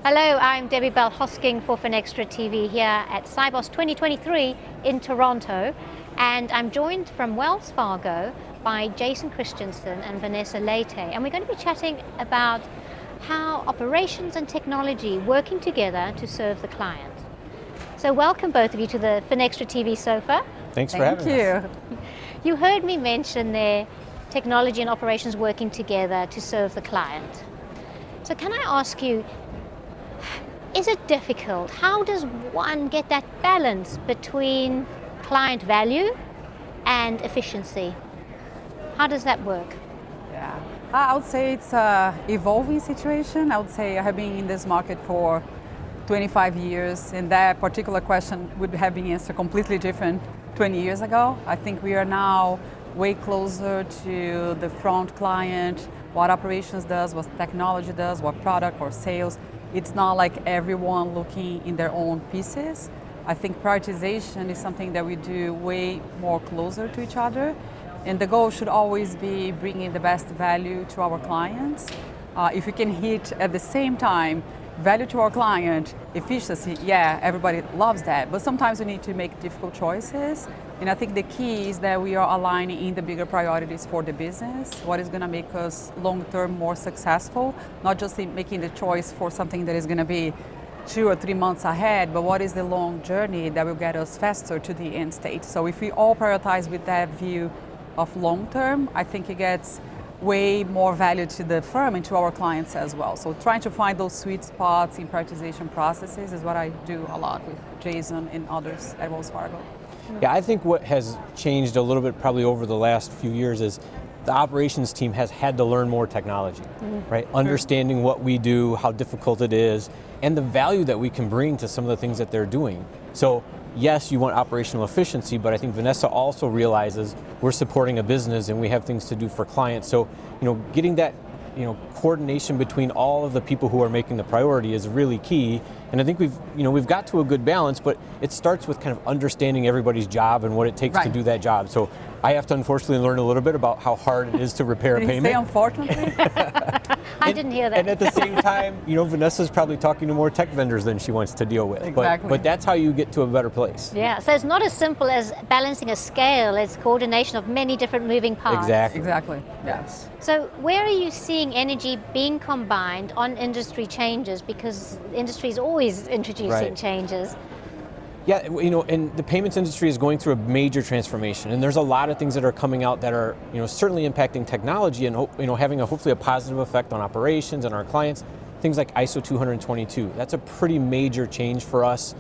Hello, I'm Debbie Bell Hosking for Finextra TV here at Sibos 2023 in Toronto, and I'm joined from Wells Fargo by Jason Christensen and Vanessa Leite, and we're going to be chatting about how operations and technology working together to serve the client. So welcome both of you to the Finextra TV sofa. Thanks for having us. You heard me mention there technology and operations working together to serve the client. So can I ask you, is it difficult? How does one get that balance between client value and efficiency? How does that work? Yeah, I would say it's an evolving situation. I would say I have been in this market for 25 years, and that particular question would have been answered completely different 20 years ago. I think we are now way closer to the front client, what operations does, what technology does, what product or sales. It's not like everyone looking in their own pieces. I think prioritization is something that we do way more closer to each other. And the goal should always be bringing the best value to our clients. If we can hit at the same time value to our client, efficiency, yeah, everybody loves that. But sometimes we need to make difficult choices. And I think the key is that we are aligning in the bigger priorities for the business, what is going to make us long-term more successful, not just in making the choice for something that is going to be 2 or 3 months ahead, but what is the long journey that will get us faster to the end state. So if we all prioritize with that view of long-term, I think it gets way more value to the firm and to our clients as well. So trying to find those sweet spots in prioritization processes is what I do a lot with Jason and others at Wells Fargo. Yeah, I think what has changed a little bit probably over the last few years is the operations team has had to learn more technology, right? Understanding what we do, how difficult it is, and the value that we can bring to some of the things that they're doing. So yes, you want operational efficiency, but I think Vanessa also realizes we're supporting a business and we have things to do for clients. So, getting that, coordination between all of the people who are making the priority is really key. And I think we've got to a good balance, but it starts with kind of understanding everybody's job and what it takes to do that job. So I have to unfortunately learn a little bit about how hard it is to repair a payment. Did you say unfortunately? I didn't hear that. And at the same time, Vanessa's probably talking to more tech vendors than she wants to deal with. Exactly. But that's how you get to a better place. Yeah, so it's not as simple as balancing a scale, it's coordination of many different moving parts. Exactly, yes. So where are you seeing energy being combined on industry changes? Because the industry is always introducing changes. Yeah, and the payments industry is going through a major transformation, and there's a lot of things that are coming out that are, certainly impacting technology and, having hopefully a positive effect on operations and our clients. Things like ISO 20022. That's a pretty major change for us.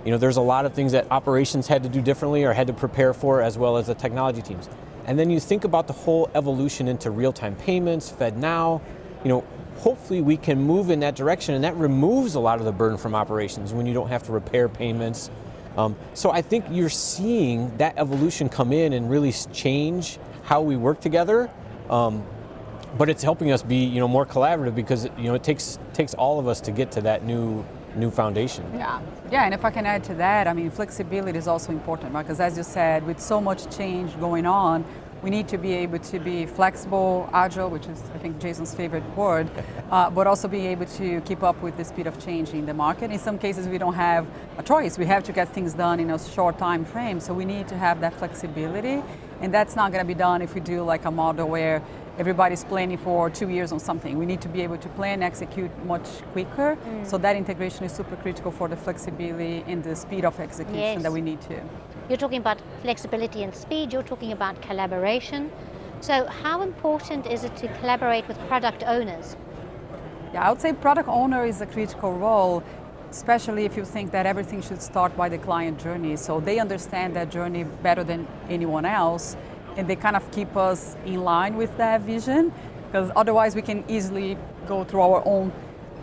There's a lot of things that operations had to do differently or had to prepare for, as well as the technology teams. And then you think about the whole evolution into real-time payments, FedNow. Hopefully we can move in that direction, and that removes a lot of the burden from operations when you don't have to repair payments. So I think you're seeing that evolution come in and really change how we work together. But it's helping us be, more collaborative because it takes all of us to get to that new foundation. Yeah, and if I can add to that, flexibility is also important, right? Because as you said, with so much change going on, we need to be able to be flexible, agile, which is, I think, Jason's favorite word, but also be able to keep up with the speed of change in the market. In some cases, we don't have a choice. We have to get things done in a short time frame, so we need to have that flexibility. And that's not going to be done if we do like a model where everybody's planning for 2 years on something. We need to be able to plan, execute much quicker. So that integration is super critical for the flexibility and the speed of execution that we need to. You're talking about flexibility and speed, you're talking about collaboration. So how important is it to collaborate with product owners? Yeah, I would say product owner is a critical role, especially if you think that everything should start by the client journey. So they understand that journey better than anyone else, and they kind of keep us in line with that vision, because otherwise we can easily go through our own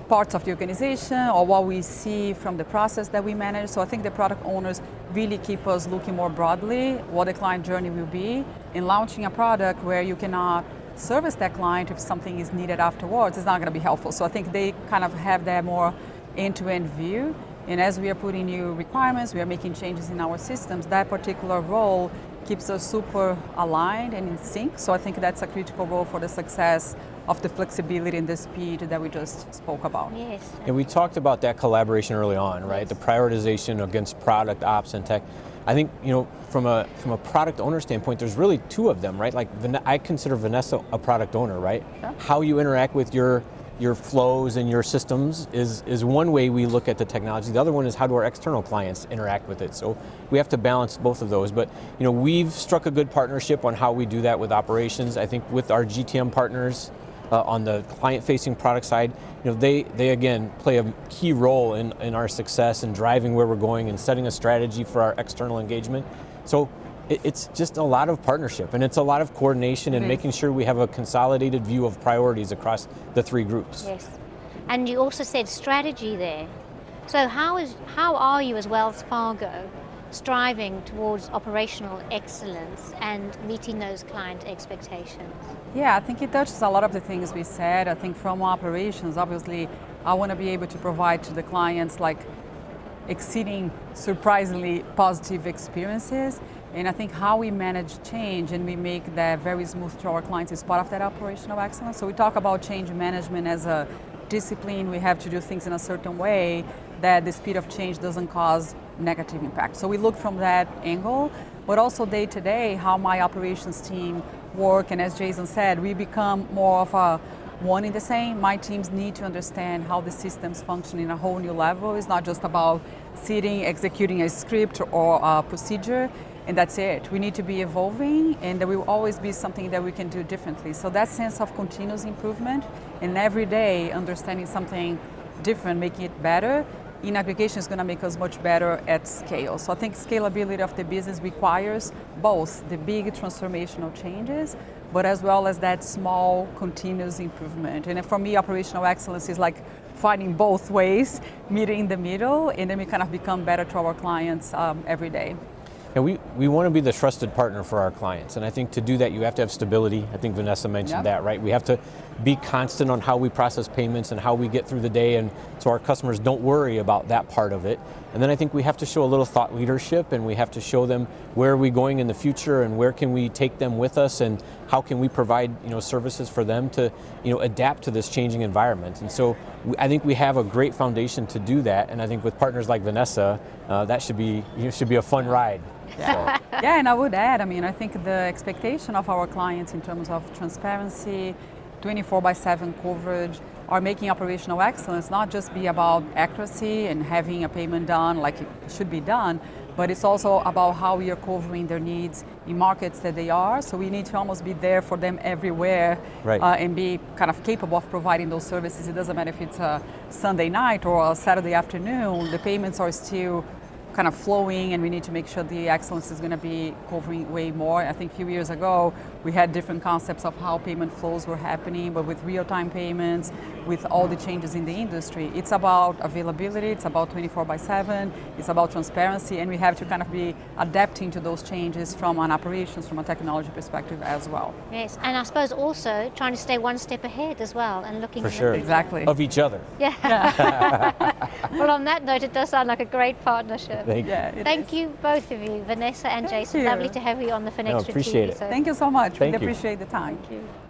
parts of the organization or what we see from the process that we manage. So I think the product owners really keep us looking more broadly what the client journey will be, and launching a product where you cannot service that client if something is needed afterwards is not going to be helpful. So I think they kind of have that more end-to-end view. And as we are putting new requirements, we are making changes in our systems, that particular role keeps us super aligned and in sync. So I think that's a critical role for the success of the flexibility and the speed that we just spoke about. Yes. And we talked about that collaboration early on, right? Yes. The prioritization against product, ops, and tech. I think, from a product owner standpoint, there's really two of them, right? Like I consider Vanessa a product owner, right? Yeah. How you interact with your flows and your systems is one way we look at the technology. The other one is how do our external clients interact with it. So we have to balance both of those. But we've struck a good partnership on how we do that with operations. I think with our GTM partners on the client-facing product side, they again play a key role in our success and driving where we're going and setting a strategy for our external engagement. So it's just a lot of partnership, and it's a lot of coordination and making sure we have a consolidated view of priorities across the three groups. Yes. And you also said strategy there. So how are you as Wells Fargo striving towards operational excellence and meeting those client expectations? Yeah, I think it touches a lot of the things we said. I think from operations, obviously, I want to be able to provide to the clients like exceeding surprisingly positive experiences. And I think how we manage change and we make that very smooth to our clients is part of that operational excellence. So we talk about change management as a discipline. We have to do things in a certain way that the speed of change doesn't cause negative impact. So we look from that angle, but also day to day, how my operations team work. And as Jason said, we become more of a one in the same. My teams need to understand how the systems function in a whole new level. It's not just about sitting, executing a script or a procedure, and that's it. We need to be evolving, and there will always be something that we can do differently. So that sense of continuous improvement and every day understanding something different, making it better, in aggregation is going to make us much better at scale. So I think scalability of the business requires both the big transformational changes, but as well as that small continuous improvement. And for me, operational excellence is like finding both ways, meeting in the middle, and then we kind of become better to our clients every day. And we want to be the trusted partner for our clients. And I think to do that, you have to have stability. I think Vanessa mentioned that, right? We have to be constant on how we process payments and how we get through the day, and so our customers don't worry about that part of it. And then I think we have to show a little thought leadership, and we have to show them where are we going in the future and where can we take them with us, and how can we provide services for them to adapt to this changing environment. And so I think we have a great foundation to do that, and I think with partners like Vanessa, that should be a fun ride. Yeah. Yeah, and I would add, I think the expectation of our clients in terms of transparency, 24/7 coverage, are making operational excellence not just be about accuracy and having a payment done like it should be done, but it's also about how we are covering their needs in markets that they are. So we need to almost be there for them everywhere, right. And be kind of capable of providing those services. It doesn't matter if it's a Sunday night or a Saturday afternoon, the payments are still kind of flowing, and we need to make sure the excellence is going to be covering way more. I think a few years ago we had different concepts of how payment flows were happening, but with real-time payments, with all the changes in the industry, it's about availability, it's about 24/7, it's about transparency, and we have to kind of be adapting to those changes from an operations, from a technology perspective as well. Yes, and I suppose also trying to stay one step ahead as well and looking for sure. Exactly. Of each other. Yeah. Well, on that note, it does sound like a great partnership. Thank you. You, both of you, Vanessa and Jason. Lovely to have you on the Finextra appreciate TV. it. Thank you so much. Thank We you. appreciate the time. Thank you.